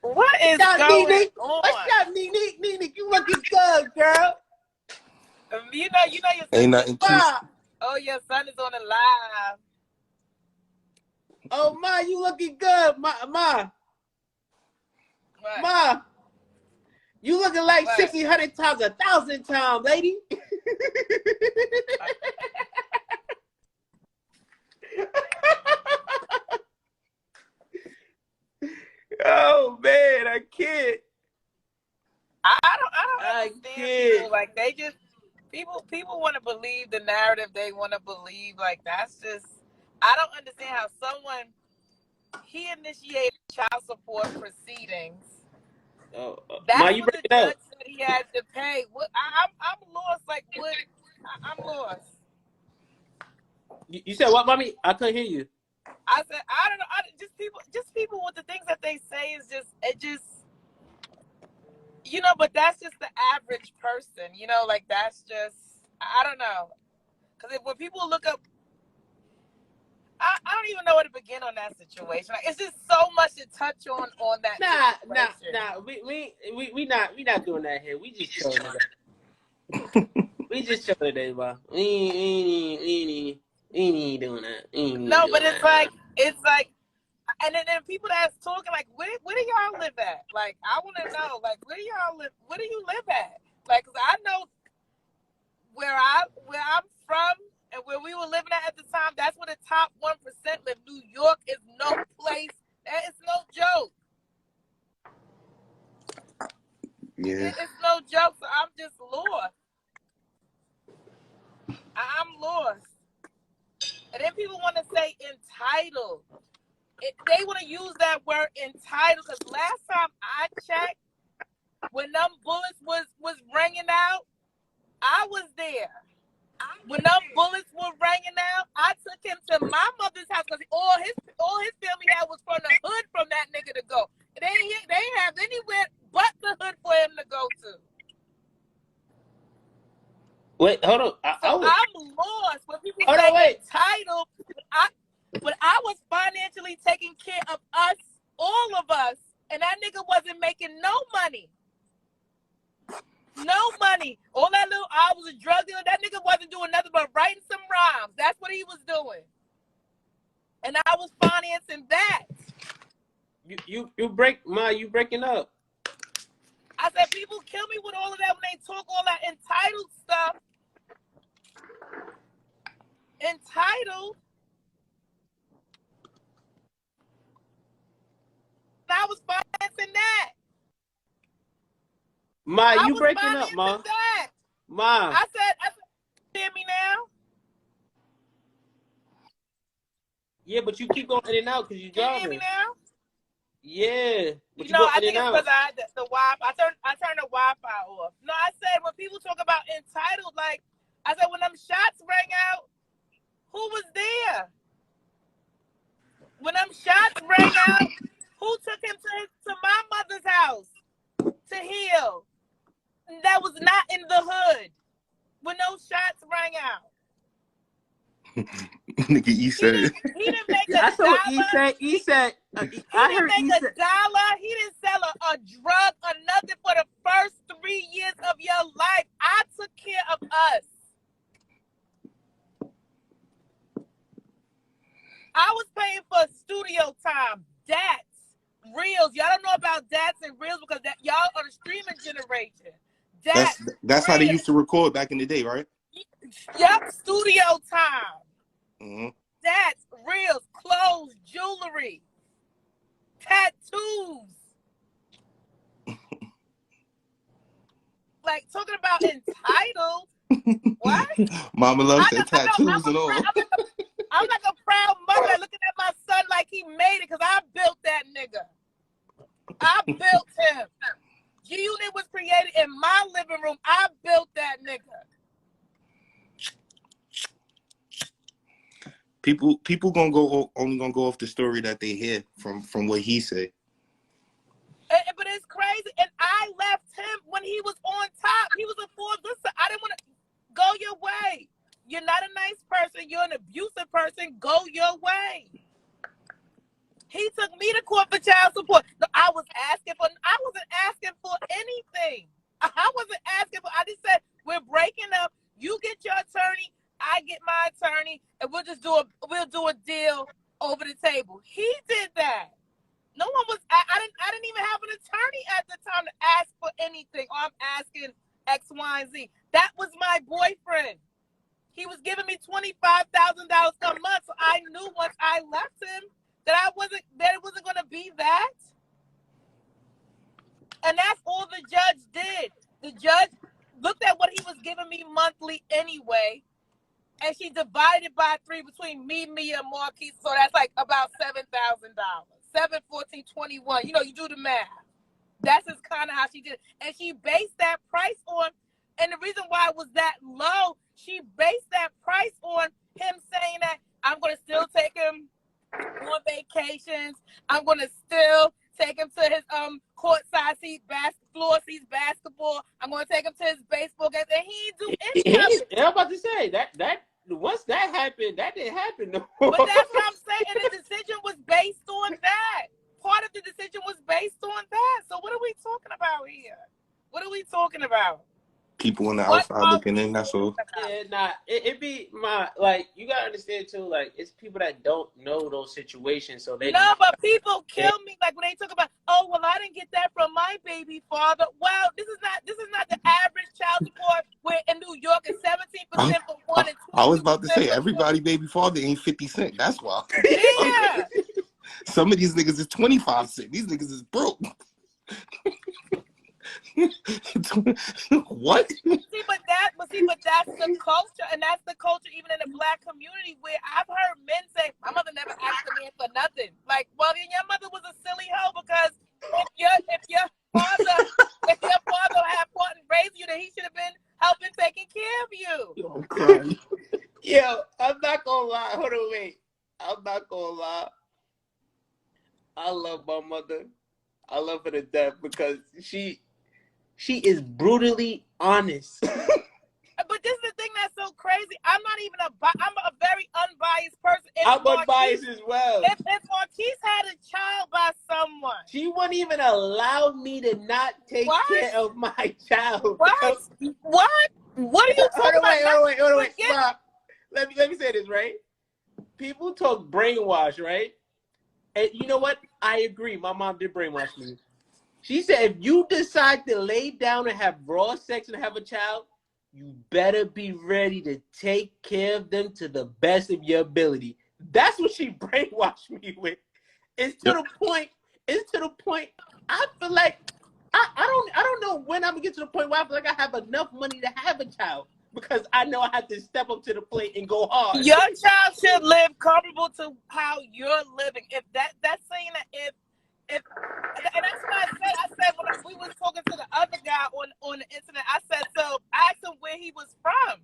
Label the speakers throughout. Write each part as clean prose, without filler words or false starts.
Speaker 1: What is going on?
Speaker 2: What's up, Nene? You looking good, girl.
Speaker 1: You know your son.
Speaker 3: Ain't nothing too.
Speaker 1: Oh, your son is on the live.
Speaker 2: Oh, Ma, you looking good, Ma.
Speaker 1: What?
Speaker 2: Ma, you looking like
Speaker 1: What?
Speaker 2: 60, 100 times, 1,000 times, lady. Oh man, I can't.
Speaker 1: I don't understand people. Like they just people want to believe the narrative they want to believe. Like that's just I don't understand how someone he initiated child support proceedings. That's what the judge said he had to pay. What I'm lost. Like what? I'm lost.
Speaker 2: You said what, mommy? I couldn't hear you.
Speaker 1: I said I don't know. Just people with the things that they say is just you know. But that's just the average person. You know, like that's just I don't know. Because when people look up, I don't even know where to begin on that situation. Like, it's just so much to touch on that.
Speaker 2: Nah. We not doing that here. We just chilling today. We just chilling today, bro. We ain't doing that.
Speaker 1: No, but it's like, and then people that's talking like, where do y'all live at? Like, I want to know, like, where do y'all live? Where do you live at? Like, 'cause I know where I'm from. And where we were living at the time, that's where the top 1% live. New York is no place. That is no joke.
Speaker 3: Yeah.
Speaker 1: It's no joke. So I'm just lost. I'm lost. And then people want to say entitled. They want to use that word entitled because last time I checked, when them bullets was ringing out, I was there. When them bullets were ringing out, I took him to my mother's house because all his family had was from the hood from that nigga to go. They ain't have anywhere but the hood for him to go to.
Speaker 2: Wait, hold on.
Speaker 1: I'm lost when people say entitled. When I was financially taking care of us, all of us, and that nigga wasn't making no money. No money. All that little I was a drug dealer. That nigga wasn't doing nothing but writing some rhymes. That's what he was doing. And I was financing that.
Speaker 2: You breaking up.
Speaker 1: I said people kill me with all of that when they talk all that entitled stuff. Entitled. I was financing that.
Speaker 2: Ma, you breaking up, Ma.
Speaker 1: That.
Speaker 2: Ma.
Speaker 1: I said, hear me now?
Speaker 2: Yeah, but you keep going in and out because you're driving.
Speaker 1: Can you hear me now?
Speaker 2: Yeah. But
Speaker 1: you know, I think it's because I had the Wi-Fi. I turned the Wi-Fi off. No, I said when people talk about entitled, like, I said when them shots rang out, who was there? When them shots rang out, who took him to my mother's house to heal? That was not in the hood when those shots rang out.
Speaker 3: Nigga, he said it.
Speaker 1: He didn't make a dollar.
Speaker 2: He said.
Speaker 1: He didn't make a dollar. He didn't sell a drug or nothing for the first 3 years of your life. I took care of us. I was paying for studio time, DATs, Reels. Y'all don't know about DATs and Reels because y'all are the streaming generation.
Speaker 3: That's how they used to record back in the day, right?
Speaker 1: Yep, studio time.
Speaker 3: Mm-hmm.
Speaker 1: DATs, Reels, clothes, jewelry, tattoos. Like talking about entitled. What?
Speaker 3: Mama loves their tattoos and all.
Speaker 1: I'm like a proud mother looking at my son like he made it because I built that nigga. I built him. G-Unit was created in my living room. I built that nigga.
Speaker 3: People only gonna go off the story that they hear from what he said.
Speaker 1: But it's crazy. And I left him when he was on top. He was a Forbes. Listen, I didn't want to go your way. You're not a nice person. You're an abusive person. Go your way. He took me to court for child support. No, I wasn't asking for anything. I wasn't asking for. I just said we're breaking up. You get your attorney. I get my attorney, and we'll do a deal over the table. He did that. No one was. I didn't even have an attorney at the time to ask for anything. Or I'm asking X, Y, and Z. That was my boyfriend. He was giving me $25,000 a month, so I knew once I left him that it wasn't going to be that. And that's all the judge did. The judge looked at what he was giving me monthly anyway, and she divided by 3 between me, Mia, and Marquise. So that's like about $7,000. 7, 14, 21. You know, you do the math. That's just kind of how she did it. And she based that price on, and the reason why it was that low, she based that price on him saying that I'm going to still take him on vacations. I'm going to still take him to his courtside seat, floor seats, basketball. I'm going to take him to his baseball games. And he didn't do any of it.
Speaker 2: I'm about to say that once that happened, that didn't happen no more.
Speaker 1: But that's what I'm saying. And the decision was based on that. Part of the decision was based on that. So what are we talking about here? What are we talking about?
Speaker 3: People on the outside looking in, that's all.
Speaker 2: Yeah, it be like, you gotta understand too, like, it's people that don't know those situations, so they
Speaker 1: but people kill me like when they talk about, oh well, I didn't get that from my baby father. Well, this is not the average child support where in New York is 17% for one and 22%.
Speaker 3: I was about to say everybody baby father ain't 50 cent. That's why.
Speaker 1: Yeah.
Speaker 3: Some of these niggas is 25 cent. These niggas is broke. What?
Speaker 1: See, but that's the culture, and that's the culture even in the Black community, where I've heard men say, "My mother never asked a man for nothing." Like, well, then your mother was a silly hoe, because if your father had fought and raised you, then he should have been helping taking care of you.
Speaker 3: I'm crying.
Speaker 2: Yo, I'm not gonna lie. Hold on, wait. I'm not gonna lie. I love my mother. I love her to death because she is brutally honest.
Speaker 1: But this is the thing that's so crazy. I'm a very unbiased person.
Speaker 2: I'm unbiased as well.
Speaker 1: If Marquise had a child by someone,
Speaker 2: she wouldn't even allow me to not take care of my child.
Speaker 1: What? What are you talking about?
Speaker 2: Wait. Stop. Let me say this, right? People talk brainwash, right? And you know what? I agree. My mom did brainwash me. She said, if you decide to lay down and have raw sex and have a child, you better be ready to take care of them to the best of your ability. That's what she brainwashed me with. It's to the point. I feel like I don't know when I'm gonna get to the point where I feel like I have enough money to have a child, because I know I have to step up to the plate and go hard.
Speaker 1: Your child should live comparable to how you're living. If that's saying that if and that's what I said when we was talking to the other guy on the internet. I said, so I asked him where he was from.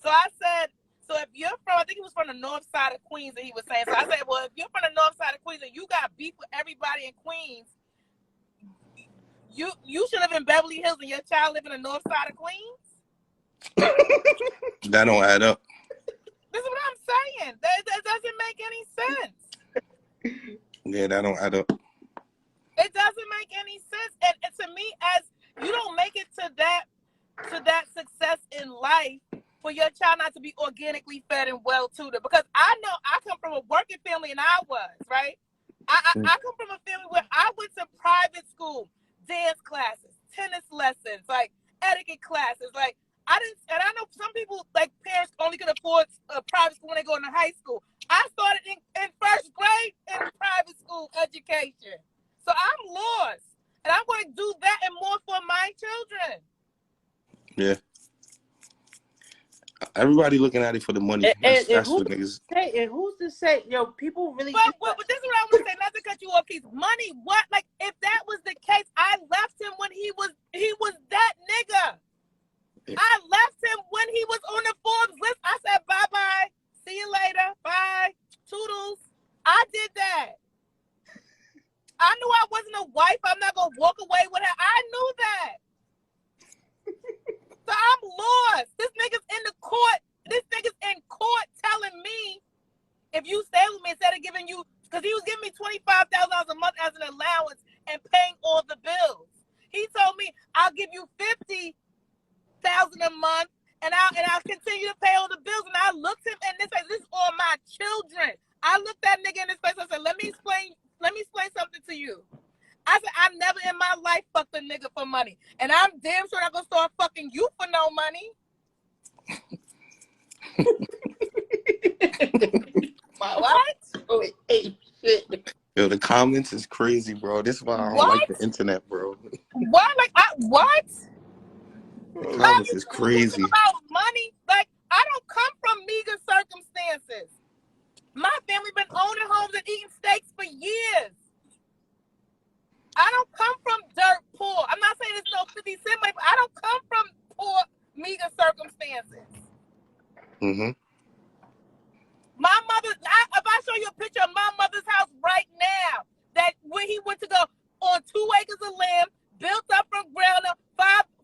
Speaker 1: So I said, so if you're from, I think he was from the north side of Queens, and he was saying, so I said, well, if you're from the north side of Queens and you got beef with everybody in Queens, you should live in Beverly Hills and your child live in the north side of Queens?
Speaker 3: That don't add up.
Speaker 1: This is what I'm saying. That doesn't make any sense.
Speaker 3: Yeah, that don't add up.
Speaker 1: It doesn't make any sense. And to me, as you don't make it to that success in life for your child not to be organically fed and well tutored. Because I know I come from a working family, and I was, right? I come from a family where I went to private school, dance classes, tennis lessons, like etiquette classes. Like I know some people, like parents only can afford a private school when they go into high school. I started in first grade in private school education. So I'm lost, and I'm going to do that and more for my children.
Speaker 3: Yeah. Everybody looking at it for the money. That's what niggas.
Speaker 2: And who's to say, yo, people really.
Speaker 1: But this is what I want to say. Not to cut you off, Keith. Money. What? Like, if that was the case, I left him when he was that nigga.
Speaker 3: Yeah.
Speaker 1: I left him when he was on the Forbes list. I said bye bye. See you later. Bye. Toodles. I did that. I knew I wasn't a wife. I'm not going to walk away with her. I knew that. So I'm lost. This nigga's in the court. This nigga's in court telling me if you stay with me instead of giving you, because he was giving me $25,000 a month as an allowance and paying all the bills. He told me I'll give you $50,000 a month and I'll continue to pay all the bills. And I looked him in this face. This is all my children. I looked that nigga in his face. I said, let me explain something to you. I said, I never in my life fucked a nigga for money. And I'm damn sure not gonna start fucking you for no money. What?
Speaker 2: Oh, hey, shit.
Speaker 3: Yo, the comments is crazy, bro. This is why I don't like the internet, bro.
Speaker 1: What? Like, what?
Speaker 3: The comments is crazy.
Speaker 1: About money? Like, I don't come from meager circumstances. My family been owning homes and eating steaks for years. I don't come from dirt poor. I'm not saying it's no 50 cent money, but I don't come from poor, meager circumstances.
Speaker 3: Mm-hmm.
Speaker 1: My mother, if I show you a picture of my mother's house right now, that when he went to go on 2 acres of land, built up from ground up,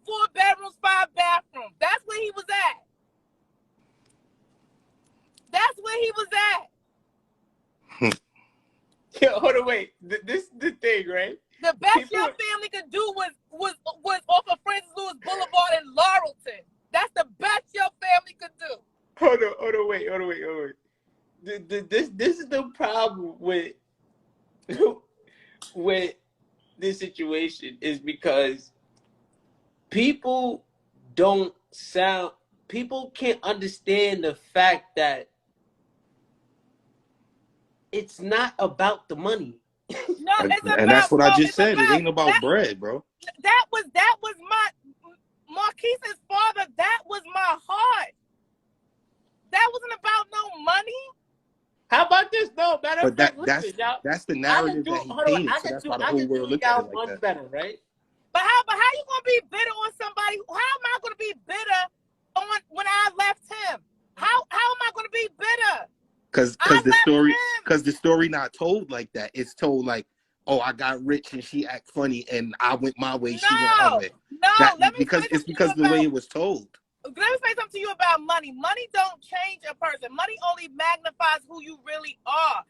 Speaker 1: 4 bedrooms, 5 bathrooms. That's where he was at. That's where he was at.
Speaker 2: Yo, hold on, wait. This is the thing, right?
Speaker 1: The best your family could do was off of Francis Lewis Boulevard in Laurelton. That's the best your family could do.
Speaker 2: Hold on, wait. This is the problem with with this situation is because people can't understand the fact that it's not about the money.
Speaker 1: No, it's about,
Speaker 3: and that's what I just
Speaker 1: it's
Speaker 3: said.
Speaker 1: about,
Speaker 3: it ain't about bread, bro.
Speaker 1: That was my Marquise's father. That was my heart. That wasn't about no money.
Speaker 2: How about this? No, matter
Speaker 3: But
Speaker 2: of fact,
Speaker 3: that's the narrative that he painted. So that's why the whole world look at it like that.
Speaker 2: Better, right?
Speaker 1: But how you gonna be bitter on somebody? How am I gonna be bitter on when I left him? How am I gonna be bitter?
Speaker 3: Because the story not told like that. It's told like, oh, I got rich and she act funny and I went my way, she went her way.
Speaker 1: No,
Speaker 3: because the way it was told.
Speaker 1: Let me say something to you about money. Money don't change a person. Money only magnifies who you really are.